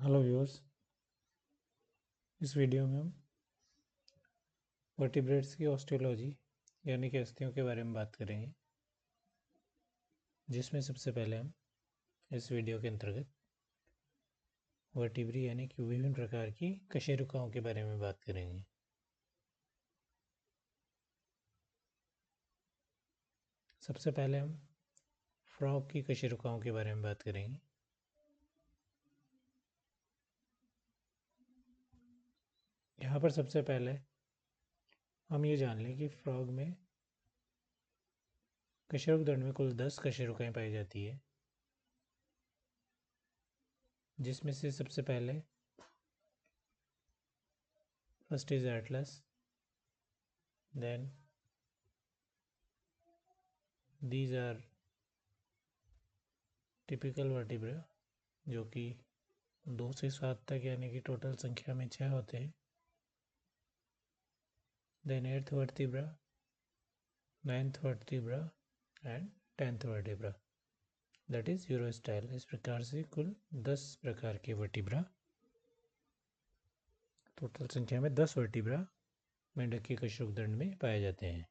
Hello viewers. इस video में हम वर्टिब्रेट्स की ऑस्टियोलॉजी यानी कि अस्थियों के बारे में बात करेंगे, जिसमें सबसे पहले हम इस वीडियो के अंतर्गत वर्टिब्री यानी कि विभिन्न प्रकार की कशेरुकाओं के बारे में बात करेंगे। सबसे पहले हम फ्रॉग की कशेरुकाओं के बारे में बात करेंगे। यहाँ पर सबसे पहले हम ये जान लें कि फ्रॉग में कशेरुक दंड में कुल 10 कशेरुकाएं पाई जाती है, जिसमें से सबसे पहले first is atlas, then these are typical vertebra जो कि 2 से 7 तक यानी कि टोटल संख्या में 6 होते हैं। Then 8th vertebra, 9th vertebra and 10th vertebra, that is urostyle. इस प्रकार से कुल 10 प्रकार के वर्टिब्रा, टोटल संख्या में 10 वर्टिब्रा मेंढक के कशेरुक दंड में पाए जाते हैं।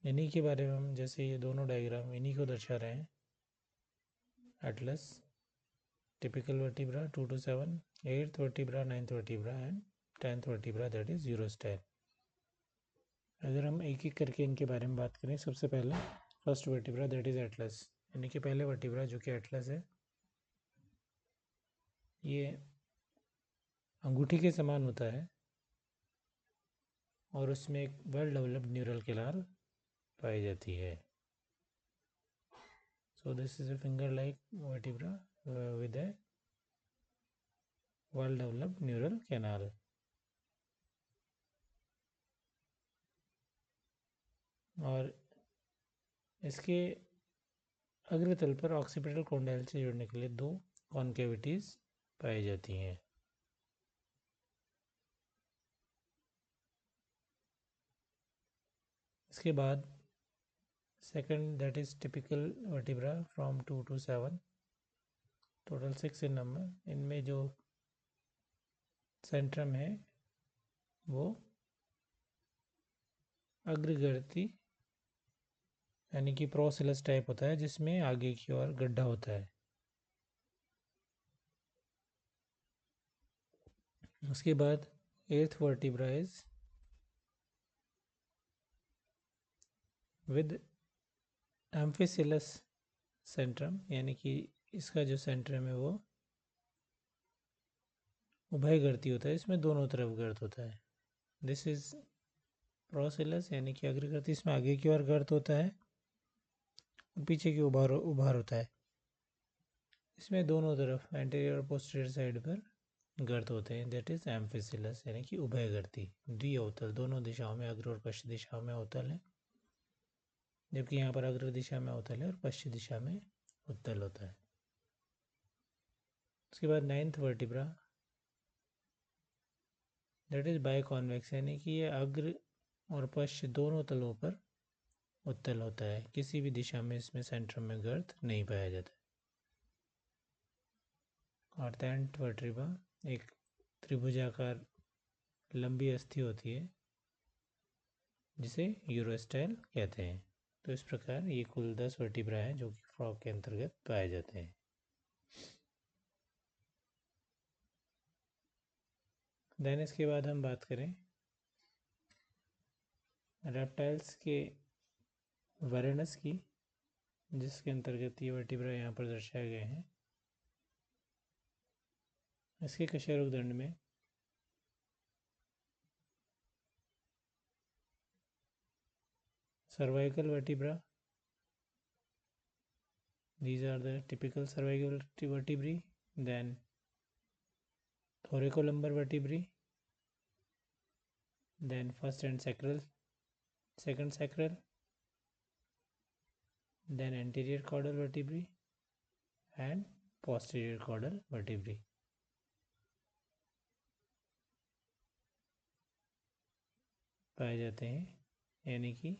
इन्हीं के बारे में हम, जैसे ये दोनों डायग्राम इन्हीं को दर्शा रहे हैं। Atlas, typical vertebra 2 to 7, 8th vertebra, 9th vertebra and 10th vertebra, that is urostyle. अगर हम एक एक करके इनके बारे में बात करें, सबसे पहले first vertebra that is Atlas, यानी कि पहले वर्टिब्रा जो कि एटलस है, ये अंगूठी के समान होता है और उसमें एक वेल डेवलप्ड न्यूरल कैनाल पाई जाती है। So this is a finger like vertebra with A well developed neural canal. और इसके अग्रतल पर ऑक्सीपिटल कॉन्डाइल से जुड़ने के लिए 2 कॉन्केविटीज पाई जाती हैं। इसके बाद second that is typical vertebra from 2 to 7, total 6 in number. इनमें जो सेंट्रम है वो अग्रगर्ती यानी कि प्रोसिलस टाइप होता है, जिसमें आगे की ओर गड्ढा होता है। उसके बाद 8th vertebra is with amphicoelous centrum, यानी कि इसका जो सेंट्रम है वो उभय गर्ती होता है, इसमें दोनों तरफ गर्त होता है। दिस इज प्रोसिलस यानी कि अग्रगर्ती, इसमें आगे की ओर गर्त होता है और पीछे की उभार होता है। इसमें दोनों तरफ एंटीरियर और पोस्टीरियर साइड पर गर्त होते हैं, दैट इज एम्फिसिलस यानी कि उभय गर्ती। द्विअवतल, दोनों दिशाओं में, अग्र और पश्चिम दिशाओं में अवतल है, जबकि यहाँ पर अग्र दिशा में अवतल है और पश्चिम दिशा में उत्तल होता है। उसके बाद 9th vertebra that is by convex, यानी कि ये अग्र और पश्चिम दोनों तलों पर उत्तल होता है, किसी भी दिशा में इसमें सेंट्रम में गर्त नहीं पाया जाता। और 10th वर्टिब्रा एक त्रिभुजाकार लंबी अस्थि होती है जिसे यूरोस्टाइल कहते हैं। तो इस प्रकार ये कुल 10 वर्टिब्रा हैं जो कि फ्रॉग के अंतर्गत पाए जाते हैं। देन इसके बाद हम बात करें रेप्टाइल्स के वेरेनस की, जिसके अंतर्गत ये वर्टिब्रा यहाँ पर दर्शाए गए हैं। इसके कशेरुक दंड में cervical vertebra, these are the typical cervical vertebrae, then thoracolumbar vertebrae, then first and sacral, second sacral, then anterior caudal vertebrae and posterior caudal vertebrae. पाए जाते हैं, यानी कि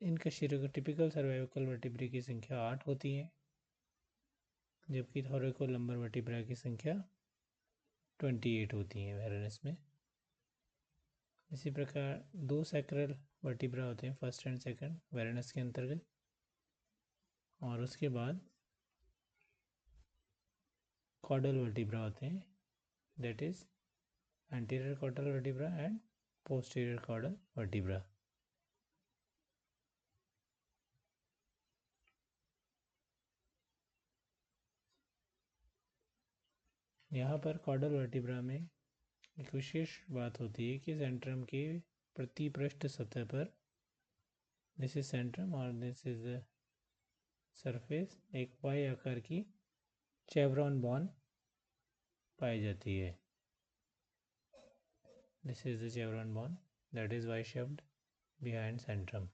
इन कशेरुकों टिपिकल सर्वाइकल वर्टिब्रा की संख्या 8 होती है, जबकि थोरैकोलम्बर वर्टिब्रा की संख्या 28 होती है वेरेनस में। इसी प्रकार 2 सैक्रल वर्टिब्रा होते हैं, फर्स्ट एंड सेकंड वेरेनस के अंतर्गत, और उसके बाद कॉर्डल वर्टिब्रा होते हैं, that is anterior caudal vertebra and posterior caudal vertebra. यहाँ पर कॉर्डल वर्टिब्रा में एक विशेष बात होती है कि सेंट्रम के प्रति पृष्ठ सतह पर, दिस इज सेंट्रम और दिस इज सरफेस, एक वाई आकार की चेवरॉन बॉन पाई जाती है। This is the chevron bone that is Y shaped behind centrum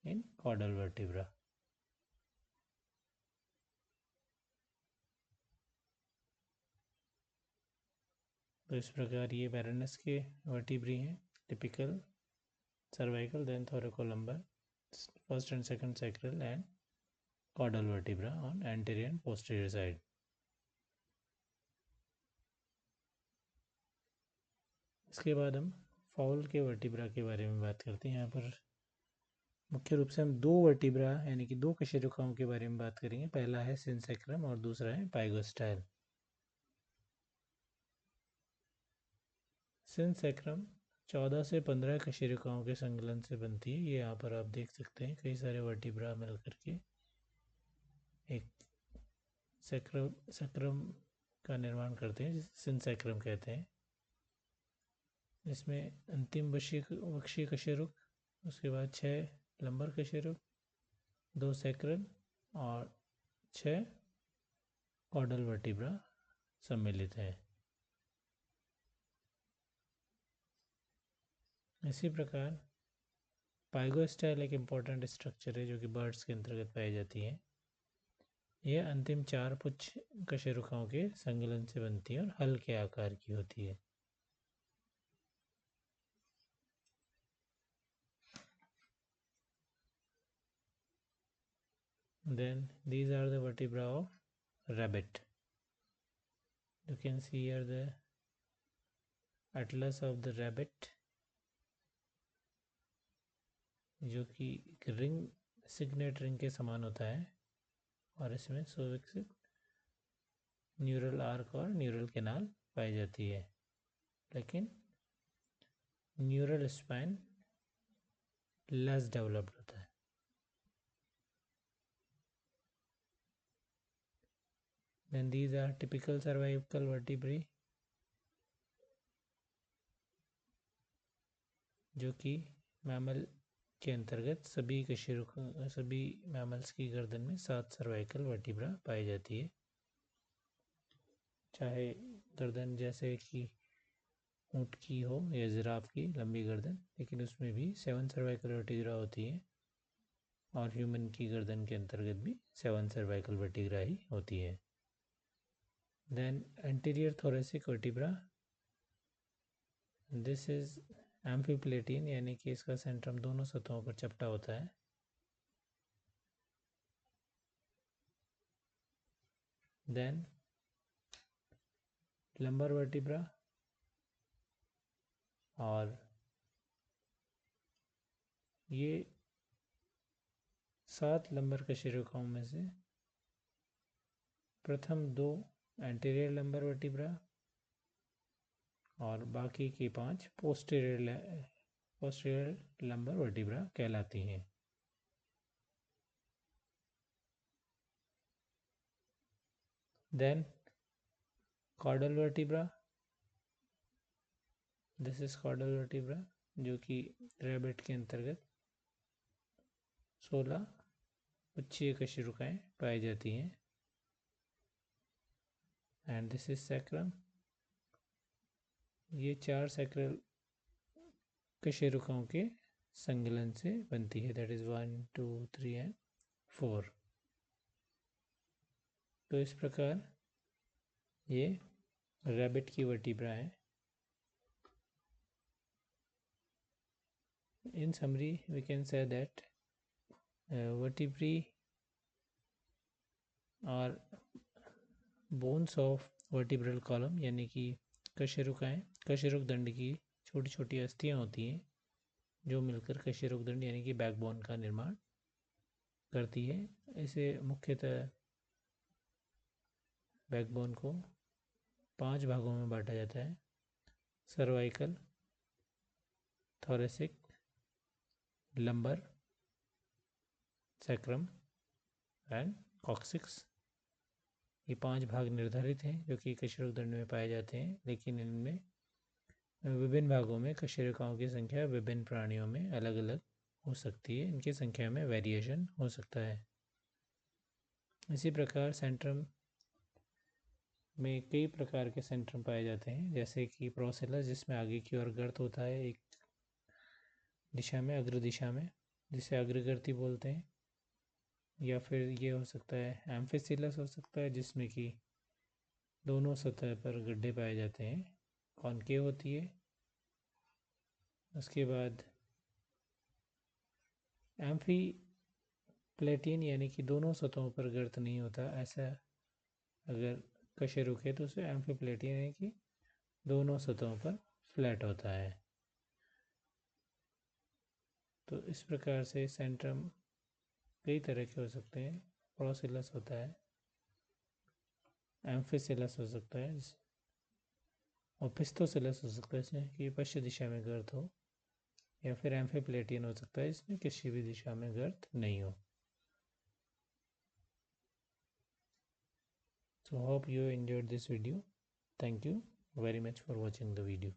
in caudal vertebra. तो इस प्रकार ये वेरेनस के वर्टिब्री हैं, typical cervical, then thoracolumbar, first and second sacral and caudal vertebra on anterior and posterior side. इसके बाद हम फाउल के वर्टिब्रा के बारे में बात करते हैं। यहाँ पर मुख्य रूप से हम 2 वर्टिब्रा यानी कि 2 कशेरुकाओं के बारे में बात करेंगे। पहला है सिनसेक्रम और दूसरा है पाइगोस्टाइल। सिनसेक्रम 14 से 15 कशेरुकाओं के संकलन से बनती है। ये यहाँ पर आप देख सकते हैं, कई सारे वर्टिब्रा मिलकर के एक सक्रम का निर्माण करते हैं, जिसे सिनसेक्रम कहते हैं। इसमें अंतिम वक्षीय कशेरुक, उसके बाद 6 लंबर कशेरुक, 2 सैक्रल और 6 कॉर्डल वर्टिब्रा सम्मिलित हैं। इसी प्रकार पाइगोस्टाइल एक इम्पॉर्टेंट स्ट्रक्चर है जो कि बर्ड्स के अंतर्गत पाई जाती है। यह अंतिम 4 पुच्छ कशेरुकाओं के संकलन से बनती है और हल्के आकार की होती है। Then these are the vertebra of rabbit. You can see here the atlas of the rabbit, जो कि रिंग, सिग्नेट रिंग के समान होता है, और इसमें सुविकसित न्यूरल आर्क और न्यूरल कैनाल पाई जाती है, लेकिन न्यूरल स्पाइन लेस डेवलप्ड होता है। Then these are typical cervical vertebrae, जो कि मैमल के अंतर्गत सभी मैमल्स की गर्दन में 7 सर्वाइकल वर्टिब्रा पाई जाती है। चाहे गर्दन जैसे कि ऊँट की हो या जिराफ की लंबी गर्दन, लेकिन उसमें भी 7 सर्वाइकल वर्टिब्रा होती है, और ह्यूमन की गर्दन के अंतर्गत भी 7 सर्वाइकल वर्टिब्रा ही होती है। Then anterior thoracic vertebra, this is amphiplatyan, यानी कि इसका सेंट्रम दोनों सतहों पर चपटा होता है। देन लंबर वर्टिब्रा, और ये 7 लंबर कशेरुकाओं में से प्रथम 2 एंटीरियर लंबर वर्टिब्रा और बाकी की 5 पोस्टीरियर लंबर वर्टिब्रा कहलाती हैं। Then caudal vertebra, this is caudal vertebra, जो कि रैबिट के अंतर्गत 16 पुच्छीय कशेरुकाएं पाई जाती हैं। एंड दिस इज सैक्रम, ये 4 सैक्रल कशेरुकाओं के संकलन से बनती है, दैट इज 1, 2, 3 एंड 4। तो इस प्रकार ये रैबिट की वर्टिब्रा है। In summary, we can say that vertebrae are bones of vertebral column, यानी कि कशेरुकाएं, कशेरुक दंड की छोटी छोटी अस्थियां होती हैं जो मिलकर कशेरुक दंड यानी कि बैकबोन का निर्माण करती है। इसे मुख्यतः बैकबोन को 5 भागों में बांटा जाता है: cervical, thoracic, lumbar, sacrum and coccyx. ये 5 भाग निर्धारित हैं जो कि कशेरुक दंड में पाए जाते हैं, लेकिन इनमें विभिन्न भागों में कशेरुकाओं की संख्या विभिन्न प्राणियों में अलग अलग हो सकती है, इनकी संख्या में वेरिएशन हो सकता है। इसी प्रकार सेंट्रम में कई प्रकार के सेंट्रम पाए जाते हैं, जैसे कि प्रोसेलस, जिसमें आगे की ओर गर्त होता है एक दिशा में, अग्र दिशा में, जिसे अग्रगर्ती बोलते हैं। या फिर ये हो सकता है एम्फिसिलस हो सकता है, जिसमें कि दोनों सतह पर गड्ढे पाए जाते हैं, कॉनकेव होती है। उसके बाद एम्फी प्लेटियन यानी कि दोनों सतहों पर गर्त नहीं होता, ऐसा अगर कशेरुक है तो उसे एम्फीप्लेटियन यानी कि दोनों सतहों पर फ्लैट होता है। तो इस प्रकार से सेंट्रम कई तरह के हो सकते हैं। प्रोसिलस होता है, एम्फिसिलस हो सकता है, और पिस्थोसिलस हो सकता है जिसमें कि पश्चिम दिशा में गर्त हो, या फिर एम्फीप्लेटियन हो सकता है इसमें किसी भी दिशा में गर्त नहीं हो। So hope you enjoyed this video. Thank you very much for watching the video.